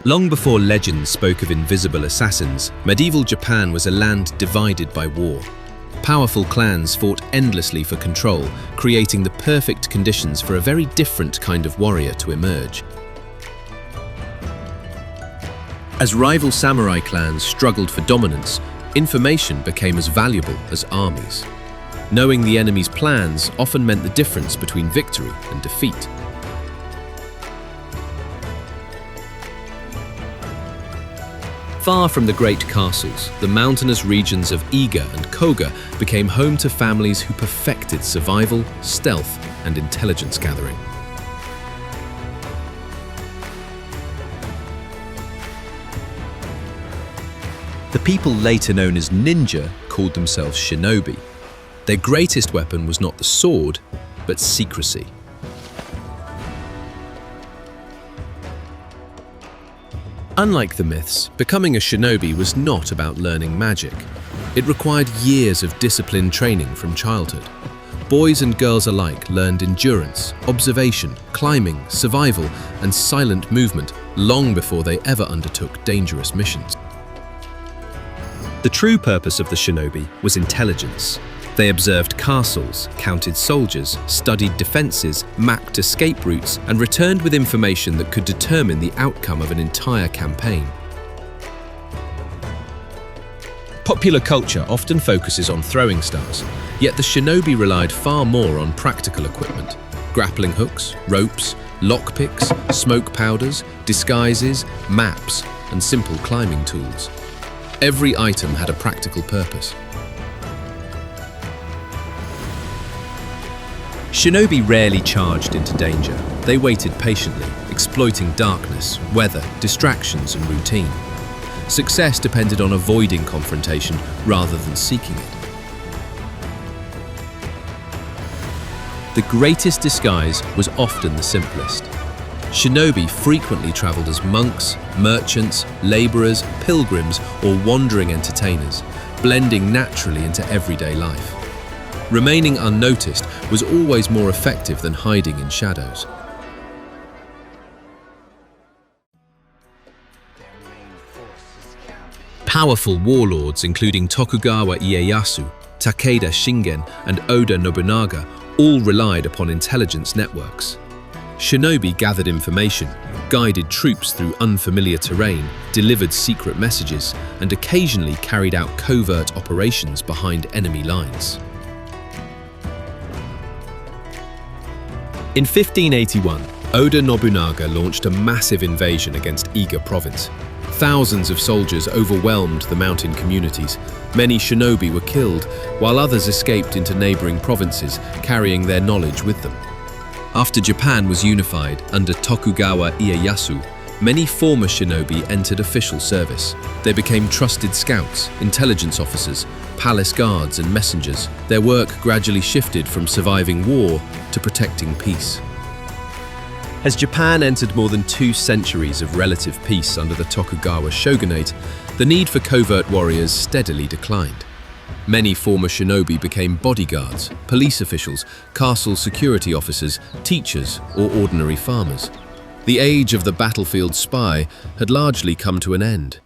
Long before legends spoke of invisible assassins, medieval Japan was a land divided by war. Powerful clans fought endlessly for control, creating the perfect conditions for a very different kind of warrior to emerge. As rival samurai clans struggled for dominance, information became as valuable as armies. Knowing the enemy's plans often meant the difference between victory and defeat. Far from the great castles, the mountainous regions of Iga and Kōga became home to families who perfected survival, stealth, and intelligence gathering. The people later known as ninja called themselves Shinobi. Their greatest weapon was not the sword, but secrecy. Unlike the myths, becoming a shinobi was not about learning magic. It required years of disciplined training from childhood. Boys and girls alike learned endurance, observation, climbing, survival, and silent movement long before they ever undertook dangerous missions. The true purpose of the shinobi was intelligence. They observed castles, counted soldiers, studied defenses, mapped escape routes, and returned with information that could determine the outcome of an entire campaign. Popular culture often focuses on throwing stars, yet the shinobi relied far more on practical equipment: grappling hooks, ropes, lockpicks, smoke powders, disguises, maps, and simple climbing tools. Every item had a practical purpose. Shinobi rarely charged into danger. They waited patiently, exploiting darkness, weather, distractions, and routine. Success depended on avoiding confrontation rather than seeking it. The greatest disguise was often the simplest. Shinobi frequently traveled as monks, merchants, laborers, pilgrims, or wandering entertainers, blending naturally into everyday life. Remaining unnoticed was always more effective than hiding in shadows. Powerful warlords including Tokugawa Ieyasu, Takeda Shingen, and Oda Nobunaga all relied upon intelligence networks. Shinobi gathered information, guided troops through unfamiliar terrain, delivered secret messages, and occasionally carried out covert operations behind enemy lines. In 1581, Oda Nobunaga launched a massive invasion against Iga province. Thousands of soldiers overwhelmed the mountain communities. Many shinobi were killed, while others escaped into neighboring provinces, carrying their knowledge with them. After Japan was unified under Tokugawa Ieyasu, many former shinobi entered official service. They became trusted scouts, intelligence officers, palace guards, and messengers. Their work gradually shifted from surviving war to protecting peace. As Japan entered more than 2 centuries of relative peace under the Tokugawa shogunate, the need for covert warriors steadily declined. Many former shinobi became bodyguards, police officials, castle security officers, teachers, or ordinary farmers. The age of the battlefield spy had largely come to an end.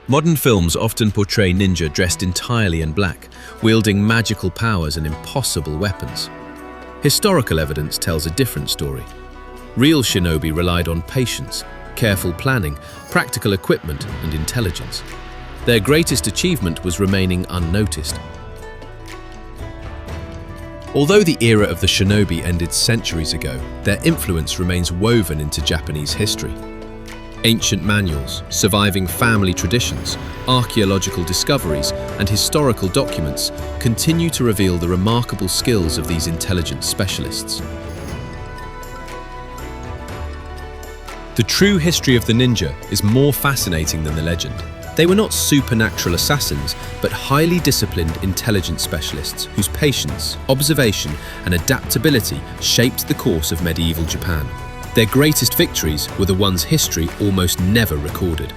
Modern films often portray ninja dressed entirely in black, wielding magical powers and impossible weapons. Historical evidence tells a different story. Real shinobi relied on patience, careful planning, practical equipment, and intelligence. Their greatest achievement was remaining unnoticed. Although the era of the shinobi ended centuries ago, their influence remains woven into Japanese history. Ancient manuals, surviving family traditions, archaeological discoveries, and historical documents continue to reveal the remarkable skills of these intelligence specialists. The true history of the ninja is more fascinating than the legend. They were not supernatural assassins, but highly disciplined intelligence specialists whose patience, observation, and adaptability shaped the course of medieval Japan. Their greatest victories were the ones history almost never recorded.